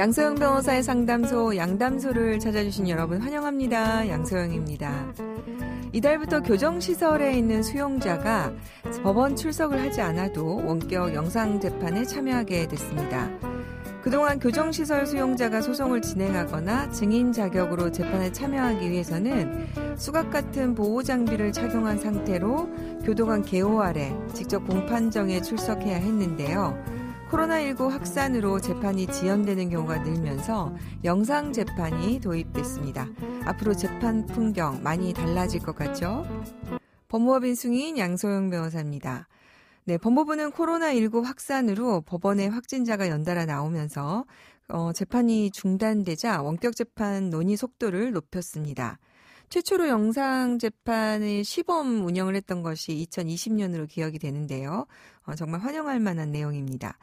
양소영 변호사의 상담소 양담소를 찾아주신 여러분 환영합니다. 양소영입니다. 이달부터 교정시설에 있는 수용자가 법원 출석을 하지 않아도 원격 영상재판에 참여하게 됐습니다. 그동안 교정시설 수용자가 소송을 진행하거나 증인 자격으로 재판에 참여하기 위해서는 수갑 같은 보호장비를 착용한 상태로 교도관 개호 아래 직접 공판정에 출석해야 했는데요. 코로나19 확산으로 재판이 지연되는 경우가 늘면서 영상재판이 도입됐습니다. 앞으로 재판 풍경 많이 달라질 것 같죠? 법무법인 승인 양소영 변호사입니다. 네, 법무부는 코로나19 확산으로 법원에 확진자가 연달아 나오면서 재판이 중단되자 원격 재판 논의 속도를 높였습니다. 최초로 영상재판을 시범 운영을 했던 것이 2020년으로 기억이 되는데요. 정말 환영할 만한 내용입니다.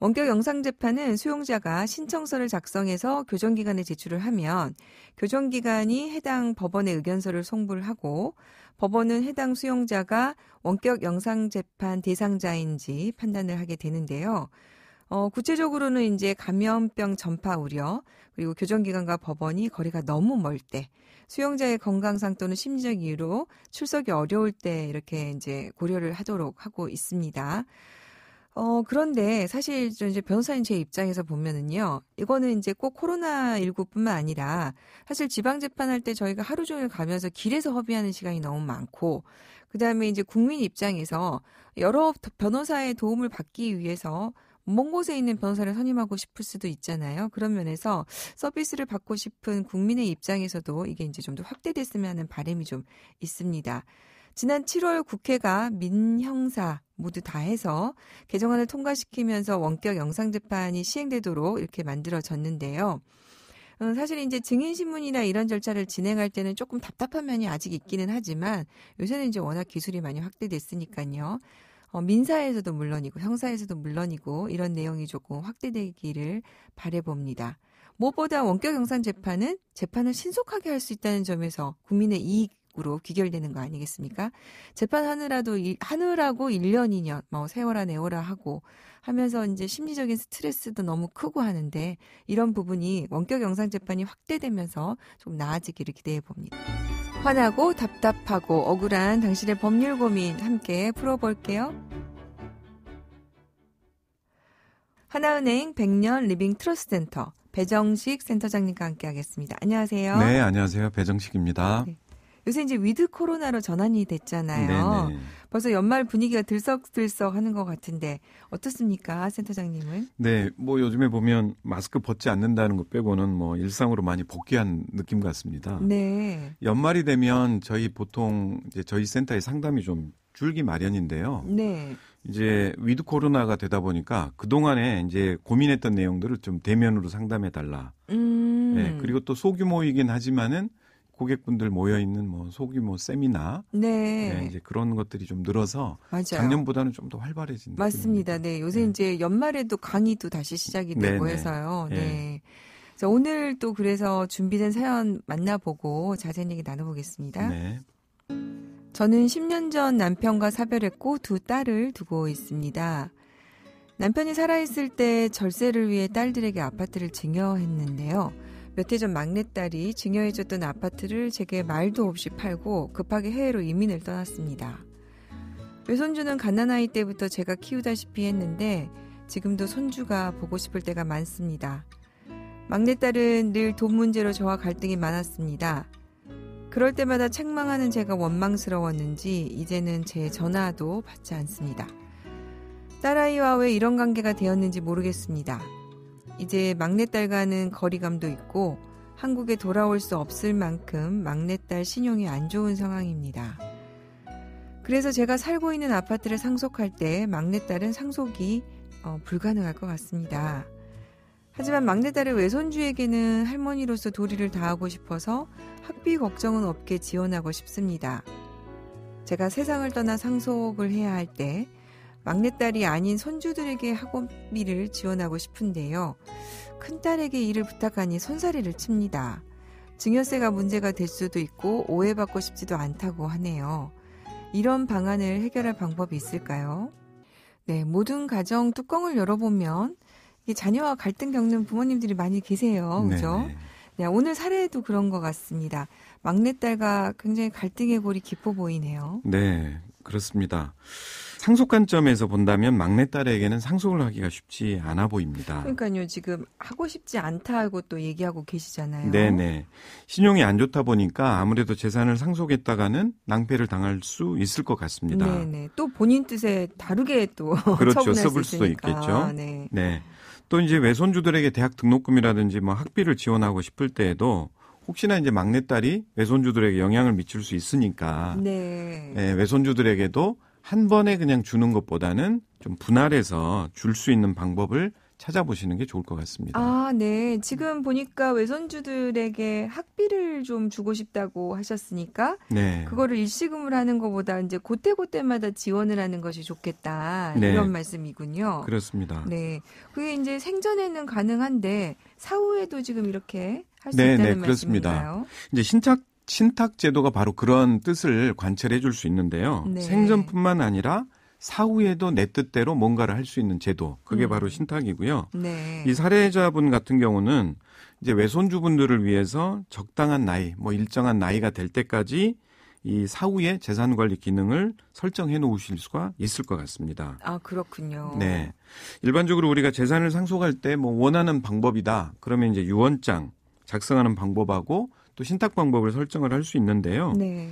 원격 영상재판은 수용자가 신청서를 작성해서 교정기관에 제출을 하면 교정기관이 해당 법원의 의견서를 송부를 하고 법원은 해당 수용자가 원격 영상재판 대상자인지 판단을 하게 되는데요. 구체적으로는 이제 감염병 전파 우려, 그리고 교정기관과 법원이 거리가 너무 멀 때, 수용자의 건강상 또는 심리적 이유로 출석이 어려울 때 이렇게 이제 고려를 하도록 하고 있습니다. 그런데 사실 이제 변호사인 제 입장에서 보면은요, 이거는 이제 꼭 코로나19뿐만 아니라 사실 지방재판할 때 저희가 하루 종일 가면서 길에서 허비하는 시간이 너무 많고, 그 다음에 이제 국민 입장에서 여러 변호사의 도움을 받기 위해서 먼 곳에 있는 변호사를 선임하고 싶을 수도 있잖아요. 그런 면에서 서비스를 받고 싶은 국민의 입장에서도 이게 이제 좀 더 확대됐으면 하는 바람이 좀 있습니다. 지난 7월 국회가 민형사 모두 다 해서 개정안을 통과시키면서 원격 영상재판이 시행되도록 이렇게 만들어졌는데요. 사실 이제 증인신문이나 이런 절차를 진행할 때는 조금 답답한 면이 아직 있기는 하지만 요새는 이제 워낙 기술이 많이 확대됐으니까요. 민사에서도 물론이고 형사에서도 물론이고 이런 내용이 조금 확대되기를 바라봅니다. 무엇보다 원격 영상재판은 재판을 신속하게 할 수 있다는 점에서 국민의 이익으로 귀결되는 거 아니겠습니까? 재판하느라고 1년, 2년, 세워라 내워라 하고 하면서 이제 심리적인 스트레스도 너무 크고 하는데 이런 부분이 원격 영상재판이 확대되면서 좀 나아지기를 기대해 봅니다. 화나고 답답하고 억울한 당신의 법률 고민 함께 풀어볼게요. 하나은행 100년 리빙 트러스트 센터 배정식 센터장님과 함께 하겠습니다. 안녕하세요. 네, 안녕하세요. 배정식입니다. 네. 요새 이제 위드 코로나로 전환이 됐잖아요. 네네. 벌써 연말 분위기가 들썩들썩 하는 것 같은데 어떻습니까, 센터장님은? 네, 요즘에 보면 마스크 벗지 않는다는 것 빼고는 일상으로 많이 복귀한 느낌 같습니다. 네. 연말이 되면 보통 저희 센터의 상담이 좀 줄기 마련인데요. 네. 이제 위드 코로나가 되다 보니까 그동안에 이제 고민했던 내용들을 좀 대면으로 상담해 달라. 네, 그리고 또 소규모이긴 하지만은 고객분들 모여 있는 소규모 세미나, 네, 이제 그런 것들이 좀 늘어서 맞아요. 작년보다는 좀 더 활발해진 맞습니다. 네, 요새 네. 이제 연말에도 강의도 다시 시작이 되고 해서요. 네. 네. 자, 오늘 또 그래서 준비된 사연 만나보고 자세한 얘기 나눠보겠습니다. 네. 저는 10년 전 남편과 사별했고 두 딸을 두고 있습니다. 남편이 살아있을 때 절세를 위해 딸들에게 아파트를 증여했는데요. 몇 해 전 막내딸이 증여해줬던 아파트를 제게 말도 없이 팔고 급하게 해외로 이민을 떠났습니다. 외손주는 갓난아이 때부터 제가 키우다시피 했는데 지금도 손주가 보고 싶을 때가 많습니다. 막내딸은 늘 돈 문제로 저와 갈등이 많았습니다. 그럴 때마다 책망하는 제가 원망스러웠는지 이제는 제 전화도 받지 않습니다. 딸아이와 왜 이런 관계가 되었는지 모르겠습니다. 이제 막내딸과는 거리감도 있고 한국에 돌아올 수 없을 만큼 막내딸 신용이 안 좋은 상황입니다. 그래서 제가 살고 있는 아파트를 상속할 때 막내딸은 상속이 불가능할 것 같습니다. 하지만 막내딸의 외손주에게는 할머니로서 도리를 다하고 싶어서 학비 걱정은 없게 지원하고 싶습니다. 제가 세상을 떠나 상속을 해야 할 때 막내딸이 아닌 손주들에게 학원비를 지원하고 싶은데요. 큰딸에게 일을 부탁하니 손사래를 칩니다. 증여세가 문제가 될 수도 있고 오해받고 싶지도 않다고 하네요. 이런 방안을 해결할 방법이 있을까요? 네, 모든 가정 뚜껑을 열어보면 이게 자녀와 갈등 겪는 부모님들이 많이 계세요. 그죠? 네, 오늘 사례도 그런 것 같습니다. 막내딸과 굉장히 갈등의 골이 깊어 보이네요. 네, 그렇습니다. 상속 관점에서 본다면 막내딸에게는 상속을 하기가 쉽지 않아 보입니다. 그러니까요. 지금 하고 싶지 않다고 또 얘기하고 계시잖아요. 네네. 신용이 안 좋다 보니까 아무래도 재산을 상속했다가는 낭패를 당할 수 있을 것 같습니다. 네네. 또 본인 뜻에 다르게 또 그렇죠. 처분할 써볼 수 수도 있으니까. 있겠죠. 네. 네. 또 이제 외손주들에게 대학 등록금이라든지 뭐 학비를 지원하고 싶을 때에도 혹시나 이제 막내딸이 외손주들에게 영향을 미칠 수 있으니까 네. 네, 외손주들에게도 한 번에 그냥 주는 것보다는 좀 분할해서 줄 수 있는 방법을 찾아보시는 게 좋을 것 같습니다. 아, 네. 지금 보니까 외손주들에게 학비를 좀 주고 싶다고 하셨으니까 네. 그거를 일시금을 하는 것보다 이제 그때마다 지원을 하는 것이 좋겠다. 네. 이런 말씀이군요. 그렇습니다. 네. 그게 이제 생전에는 가능한데 사후에도 지금 이렇게 할 수 네, 있다는 네, 그렇습니다. 말씀인가요? 이제 신탁 제도가 바로 그런 뜻을 관철해 줄 수 있는데요. 네. 생전뿐만 아니라 사후에도 내 뜻대로 뭔가를 할 수 있는 제도. 그게 바로 신탁이고요. 네. 이 사례자분 같은 경우는 이제 외손주분들을 위해서 적당한 나이, 뭐 일정한 나이가 될 때까지 이 사후에 재산 관리 기능을 설정해 놓으실 수가 있을 것 같습니다. 아, 그렇군요. 네. 일반적으로 우리가 재산을 상속할 때 뭐 원하는 방법이다. 그러면 이제 유언장 작성하는 방법하고 또 신탁 방법을 설정을 할 수 있는데요. 네.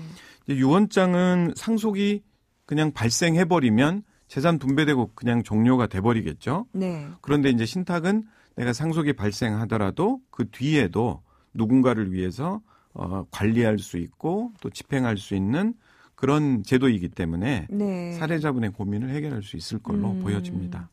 유언장은 상속이 그냥 발생해버리면 재산 분배되고 그냥 종료가 돼버리겠죠. 네. 그런데 이제 신탁은 내가 상속이 발생하더라도 그 뒤에도 누군가를 위해서 관리할 수 있고 또 집행할 수 있는 그런 제도이기 때문에 네. 사례자분의 고민을 해결할 수 있을 걸로 보여집니다.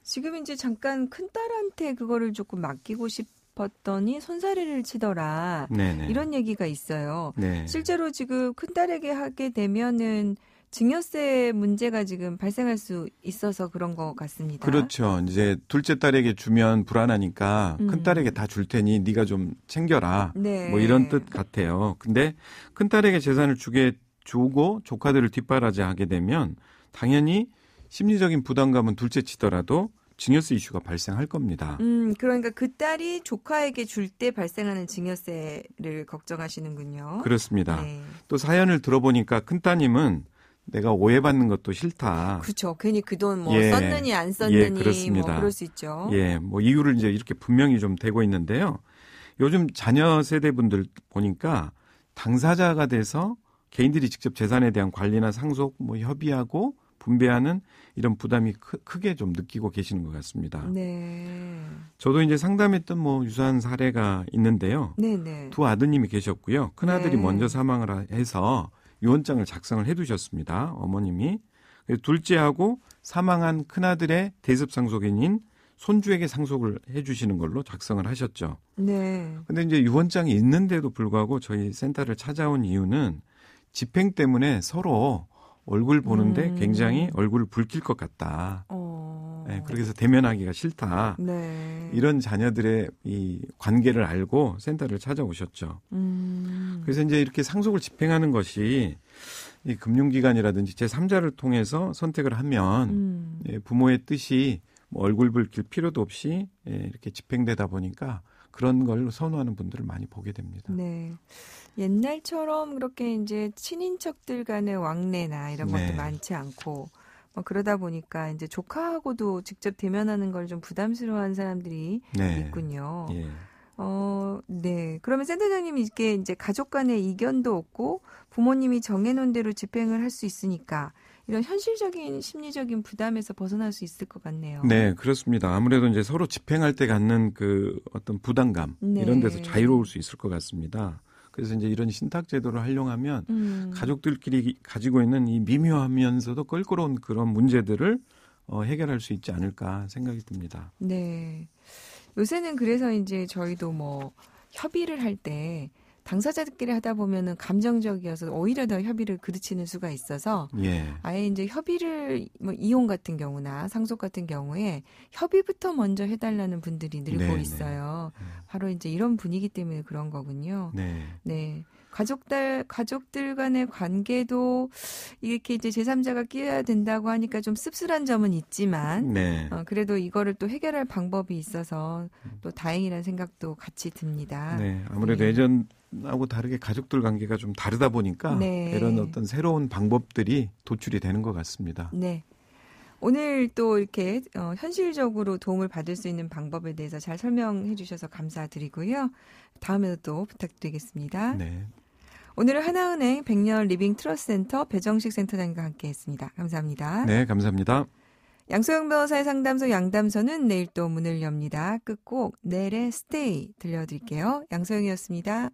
지금 이제 잠깐 큰딸한테 그거를 조금 맡기고 싶었더니 손사래를 치더라. 네네. 이런 얘기가 있어요. 네. 실제로 지금 큰딸에게 하게 되면은 증여세 문제가 지금 발생할 수 있어서 그런 것 같습니다. 그렇죠. 이제 둘째 딸에게 주면 불안하니까 큰 딸에게 다 줄 테니 네가 좀 챙겨라. 네. 뭐 이런 뜻 같아요. 근데 큰 딸에게 재산을 주고 조카들을 뒷바라지하게 되면 당연히 심리적인 부담감은 둘째 치더라도 증여세 이슈가 발생할 겁니다. 그러니까 그 딸이 조카에게 줄 때 발생하는 증여세를 걱정하시는군요. 그렇습니다. 네. 또 사연을 들어보니까 큰 따님은 내가 오해받는 것도 싫다. 그렇죠. 괜히 그 돈 뭐 예. 썼느니 안 썼느니 예, 그렇습니다. 뭐 그럴 수 있죠. 예, 뭐 이유를 이제 이렇게 분명히 좀 대고 있는데요. 요즘 자녀 세대분들 보니까 당사자가 돼서 개인들이 직접 재산에 대한 관리나 상속 뭐 협의하고 분배하는 이런 부담이 크게 좀 느끼고 계시는 것 같습니다. 네. 저도 이제 상담했던 뭐 유사한 사례가 있는데요. 네네. 두 아드님이 계셨고요. 큰 아들이 네. 먼저 사망을 해서 유언장을 작성을 해두셨습니다. 어머님이. 둘째하고 사망한 큰 아들의 대습 상속인인 손주에게 상속을 해주시는 걸로 작성을 하셨죠. 네. 근데 이제 유언장이 있는데도 불구하고 저희 센터를 찾아온 이유는 집행 때문에 서로 얼굴 보는데 굉장히 얼굴을 붉힐 것 같다. 네, 그렇게 해서 대면하기가 싫다. 네. 이런 자녀들의 이 관계를 알고 센터를 찾아오셨죠. 그래서 이제 이렇게 상속을 집행하는 것이 이 금융기관이라든지 제3자를 통해서 선택을 하면 부모의 뜻이 뭐 얼굴 붉힐 필요도 없이 이렇게 집행되다 보니까 그런 걸 선호하는 분들을 많이 보게 됩니다. 네. 옛날처럼 그렇게 이제 친인척들 간의 왕래나 이런 것도 네. 많지 않고 뭐 그러다 보니까 이제 조카하고도 직접 대면하는 걸 좀 부담스러워하는 사람들이 네. 있군요. 예. 네. 그러면 센터장님이 이게 이제 가족 간의 이견도 없고 부모님이 정해놓은 대로 집행을 할 수 있으니까 이런 현실적인 심리적인 부담에서 벗어날 수 있을 것 같네요. 네, 그렇습니다. 아무래도 이제 서로 집행할 때 갖는 그 어떤 부담감 네. 이런 데서 자유로울 수 있을 것 같습니다. 그래서 이제 이런 신탁 제도를 활용하면 가족들끼리 가지고 있는 이 미묘하면서도 껄끄러운 그런 문제들을 해결할 수 있지 않을까 생각이 듭니다. 네. 요새는 그래서 이제 저희도 뭐 협의를 할 때 당사자들끼리 하다 보면은 감정적이어서 오히려 더 협의를 그르치는 수가 있어서 예. 아예 이제 협의를 뭐 이혼 같은 경우나 상속 같은 경우에 협의부터 먼저 해달라는 분들이 늘고 네, 있어요. 바로 이제 이런 분위기 때문에 그런 거군요. 네. 네. 가족들 간의 관계도 이렇게 이제 제3자가 끼어야 된다고 하니까 좀 씁쓸한 점은 있지만, 네. 그래도 이거를 또 해결할 방법이 있어서 또 다행이라는 생각도 같이 듭니다. 네. 아무래도 예전하고 다르게 가족들 관계가 좀 다르다 보니까 네. 이런 어떤 새로운 방법들이 도출이 되는 것 같습니다. 네. 오늘 또 이렇게 현실적으로 도움을 받을 수 있는 방법에 대해서 잘 설명해 주셔서 감사드리고요. 다음에도 또 부탁드리겠습니다. 네. 오늘은 하나은행 백년 리빙 트러스트 센터 배정식 센터장과 함께했습니다. 감사합니다. 네, 감사합니다. 양소영 변호사의 상담소 양담소는 내일 또 문을 엽니다. 끝곡 넬의 스테이 들려드릴게요. 양소영이었습니다.